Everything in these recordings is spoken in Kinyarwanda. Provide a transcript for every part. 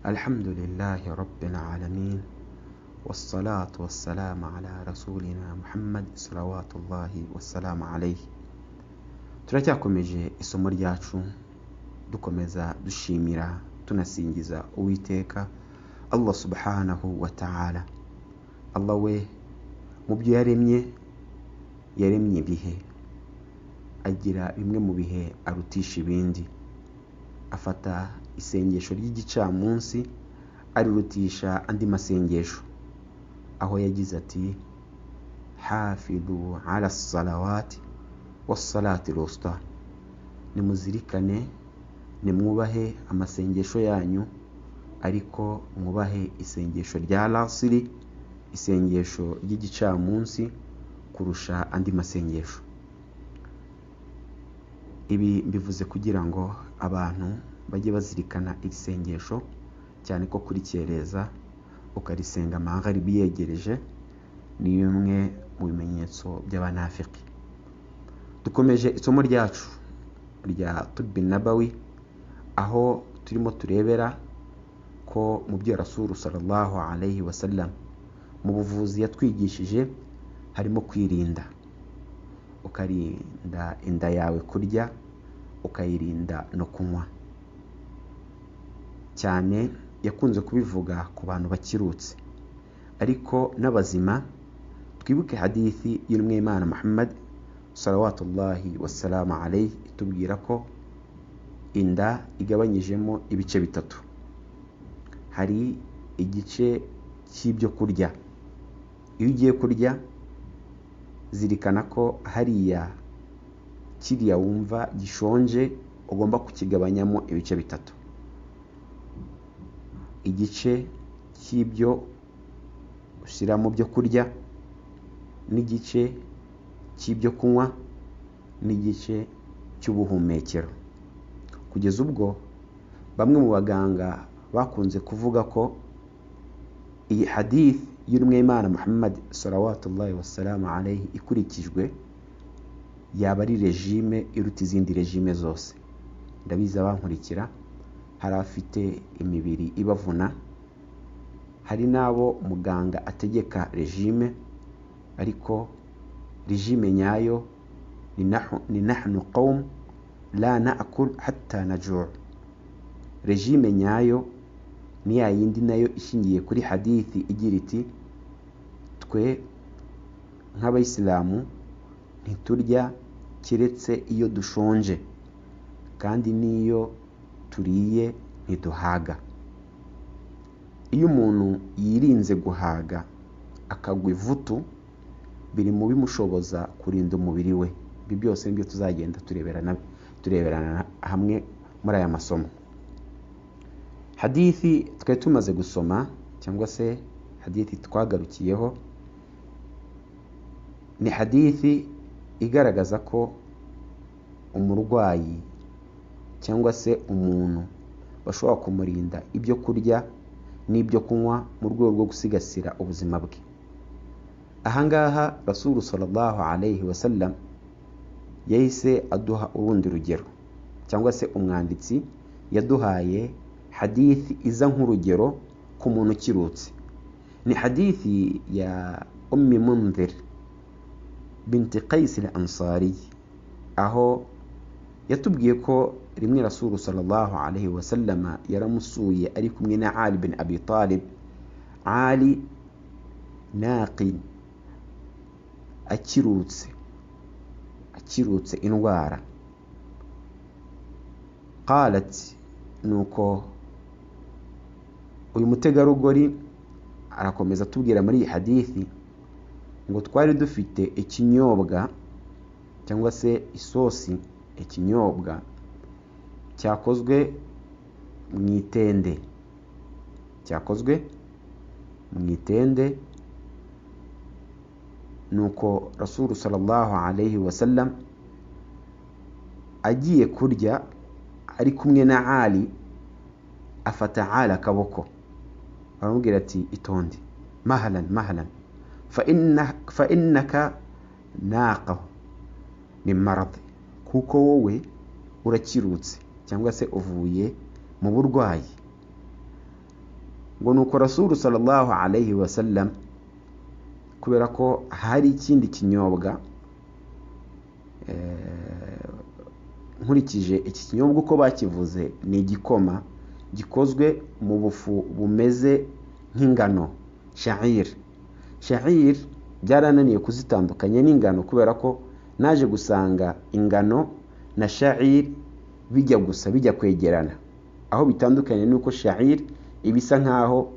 الحمد لله رب العالمين والصلاة والسلام على رسولنا محمد صلوات الله والسلام عليه. turacyakomeje isomo ryacu dukomeza dushimira tunasingiza Uwiteka Allah subhanahu wa ta'ala. Allah we mu byo yaremye ibihe, agira bimwe mu bihe arutisha ibindi. Afata isengesho ry'igicamunsi arirutisha andi masengesho, aho yagize ati hafidhu ala salawati wassalati al-wusta, nimuzirikane nimwubahe amasengesho yanyu, ariko mwubahe isengesho rya lasiri, isengesho ry'igicamunsi kurusha andi masengesho. Ibi mbivuze kugira ngo abantu bajye bazirikana isengesho, cyane ko kurikereza ukarisenga magharibi yegereje ni bimwe mu bimenyetso by'abanafiki. Dukomeje isomo ryacu rya Tibbi Nabawi, aho turimo turebera ko mu byo Rasul sallallahu alayhi wa sallam mu buvuzi yatwigishije harimo kwirinda. Ukarinda inda yawe kurya, ukayirinda no kunywa. Cyane yakunze kubivuga ku bantu bakirutse, ariko n'abazima twibuke hadithi y'Umwimana Muhammad salawatullahi wassalamu alayhi itubwira ko inda igabanyijemo ibice bitatu. Hari igice cy'ibyo kurya. Iyo ugiye kurya, zirikana ko hariya kiriya wumva gishonje ugomba kukigabanyamo ibice bitatu. Igice cy'ibyo ushyira mu byo kurya, n'igice cy'ibyo kunywa, n'igice cy'ubuhumekero. Kugeza ubwo bamwe mu baganga bakunze kuvuga ko iyi hadith y'Umwimana Muhammad salawatullahi wassalamu alayhi ikurikijwe yaba ari regime iruta izindi regime zose. Ndabizi abankurikira hari afite imibiri ibavuna, hari nabo muganga ategeka regime, ariko regime nyayo ni nahnu qawm la na'kul hatta najur. Regime nyayo ni ya yindi nayo ishingiye kuri hadithi igira iti twe nk'abayisilamu ntiturya kiretse iyo dushonje, kandi niyo turiye ntiduhaga. Iyo umuntu yirinze guhaga akagwa ivutu, biri mu bimushoboza kurinda umubiri we. Ibi byose nibyo tuzagenda tureberana hamwe muri aya masomo. Hadithi twari tumaze gusoma, cyangwa se hadithi twagarukiyeho, ni hadithi igaragaza ko umurwayi cyangwa se umuntu bashobora kumurinda ibyo kurya n'ibyo kunywa mu rwego rwo gusigasira ubuzima bwe. Ahangaha Rasul sallallahu alayhi wa sallam yahise aduha urundi rugero, cyangwa se umwanditsi yaduhaye hadithi iza nk'urugero ku muntu ukirutse. Ni hadithi ya Ummi Mundhir binti Qais al-Ansari, aho yatubwiye ko rimwe Rasul sallallahu alayhi wa sallam yaramusuye ari kumwe na Ali bin Abi Talib. Ali naqi akirutse indwara. qalat, nuko uyu mutegarugori arakomeza tubwira muri iyi hadithi ngo twari dufite ikinyobwa cyangwa se isosi, ikinyobwa cyakozwe mu itende. Nuko Rasul sallallahu alayhi wa sallam agiye kurya ari kumwe na Ali, afata Ali akaboko aramubwira ati itonde, mahalan fa innaka naqahu min marad, kuko wowe urakirutse cyangwa se uvuye mu burwayi. ngo nuko Rasulu sallallahu alayhi wa sallam, kubera ko hari ikindi kinyobwa, nkurikije iki kinyobwa uko bakivuze ni igikoma gikozwe mu bufu bumeze nk'ingano, sha'ir byarananiye kuzitandukanya n'ingano, kubera ko naje gusanga ingano na sha'ir bijya gusa, bijya kwegerana. Aho bitandukanye nuko sha'ir ibisa nkaho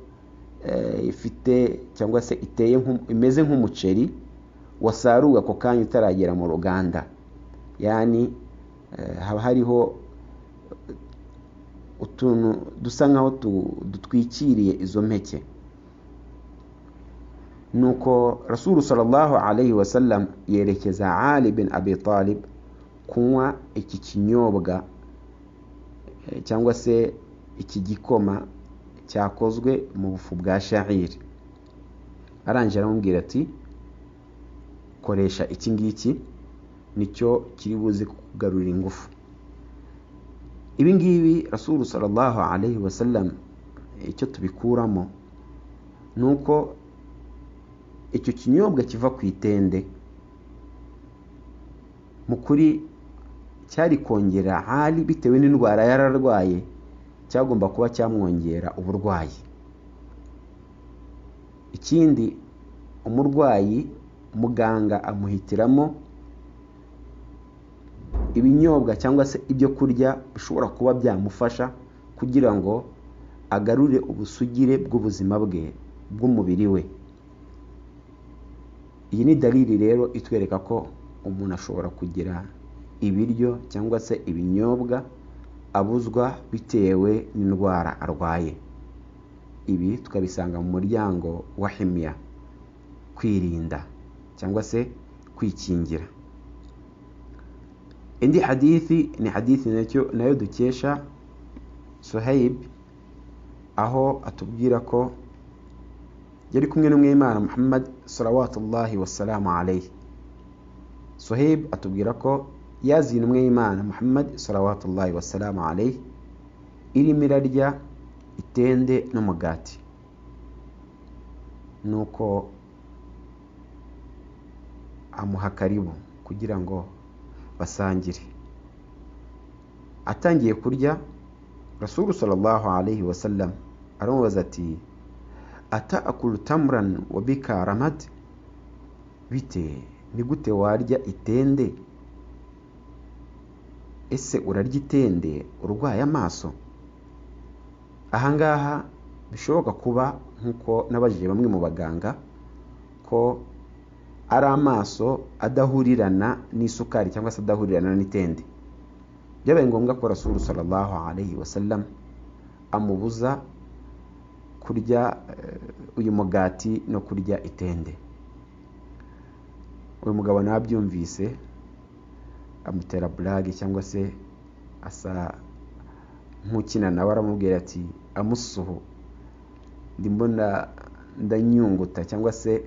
ifite cyangwa se iteye imeze nk'umuceri wasaruwe ako kanya utaragera mu ruganda, yani haba hariho utuntu dusa nkaho dutwikiriye izo mpeke. Nuko Rasulu sallallahu alayhi wa sallam yerekeza Ali bin Abi Talib kunywa iki kinyobwa cyangwa se iki gikoma cyakozwe mu bufu bwa sha'ir. Arangije aramubwira ati, koresha iki ngiki nicyo kiri buze kugarurira ingufu. Ibi ngibi Rasulu sallallahu alayhi wa sallam icyo tubikuramo nuko icyo kinyobwa kiva ku itende mu kuri cyari kongera Ali bitewe n'indwara yararwaye, cyagomba kuba cyamwongera uburwayi. Ikindi, umurwayi muganga amuhitiramo ibinyobwa cyangwa se ibyo kurya bishobora kuba byamufasha kugira ngo agarure ubusugire bw'ubuzima bwe, bw'umubiri we. Iyi ni dalili rero itwereka ko umuntu ashobora kugira ibiryo cyangwa se ibinyobwa abuzwa bitewe n'indwara arwaye. Ibi tukabisanga mu muryango wa himya, kwirinda cyangwa se kwikingira. Indi hadithi ni hadithi nayo dukesha Suhaib, aho atubwira ko yari kumwe n'umwimana Muhammad salawatullahi wassalamu alayhi. Suhaib atubwira ko yazina umwimana Muhammad salawatullahi wassalamu alayhi irimo irarya itende n'umugati. Nuko amuha karibu kugira ngo basangire. Atangiye kurya, Rasulu sallallahu alayhi wa sallam aramubaza ati, ata'akulu tamran wa bika ramad, bite ni gute warya itende, ese urarya itende urwaye amaso? Ahangaha bishoboka kuba nkuko nabajije bamwe mu baganga ko ari amaso adahurirana n'isukari cyangwa se adahurirana n'itende. Byabaye ngombwa ko Rasulu sallallahu alayhi wa sallam amubuza kurya uyu mugati no kurya itende. Uyu mugabo nabyumvise amutera blague cyangwa se asa nk'ukina nawe, aramubwira ati, amusuhu ndimo ndanyunguta cyangwa se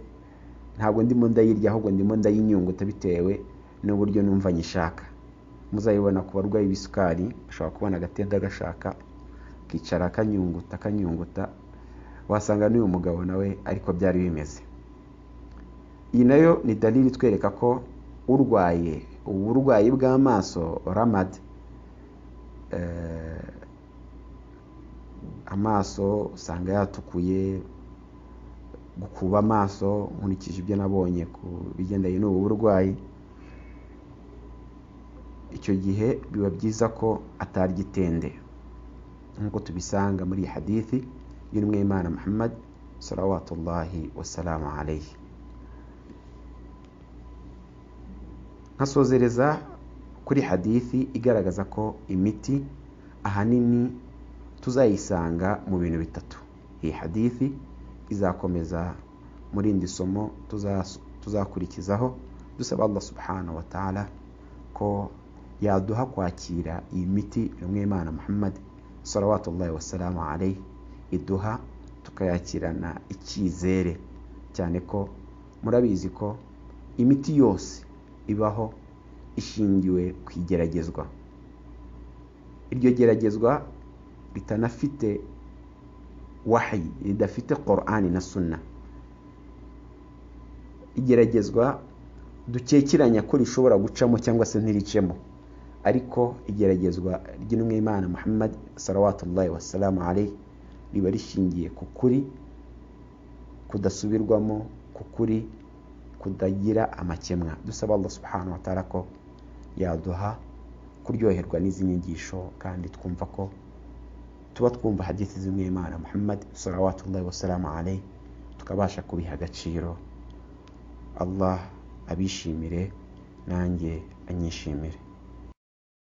ntabwo ndimo ndayirya ahubwo ndimo ndayinyunguta bitewe n'uburyo numva nyishaka. Muzayibona ku barwayi b'isukari, ashobora kubona agatende agashaka kicara akanyunguta, wasanga n'uyu mugabo nawe ariko byari bimeze. Iyi nayo ni dalili twereka ko urwaye uburwayi bw'amaso ramad, amaso usanga yatukuye, gukuba amaso, nkurikije ibyo nabonye ku bigendanye n'ubu burwayi, icyo gihe biba byiza ko atarya itende, nk'uko tubisanga muri hadithi y'umwimana Muhammad salawatullahi wassalamu alayhi. Nkasozereza kuri hadithi igaragaza ko imiti ahanini tuzayisanga mu bintu bitatu. Iyi hadithi izakomeza muri indi somo tuzakurikizaho, dusaba Allah subhanahu wa ta'ala ko yaduha kwakira iyi miti y'umwimana Muhammad salawatullahi wassalamu alayhi, iduha tukayakirana icyizere, cyane ko murabizi ko imiti yose ibaho ishingiwe ku igeragezwa. Iryo geragezwa ritanafite wahi, ridafite Qur'ani na sunna. Igeragezwa dukekeranya ko rishobora gucamo cyangwa se ntiricemo, ariko igeragezwa ry'intumwa y'Imana Muhammad salawatullahi wassalamu alayhi riba rishingiye ku kuri kudasubirwamo, ku kuri kudagira amakemwa. Dusaba Allah subhanahu wa ta'ala ko yaduha kuryoherwa n'izi nyigisho, kandi twumva ko tuba twumva hadithi z'intumwa y'Imana Muhammad salawatullahi wassalamu alayhi tukabasha kubiha agaciro. Allah abishimire nanjye anyishimire.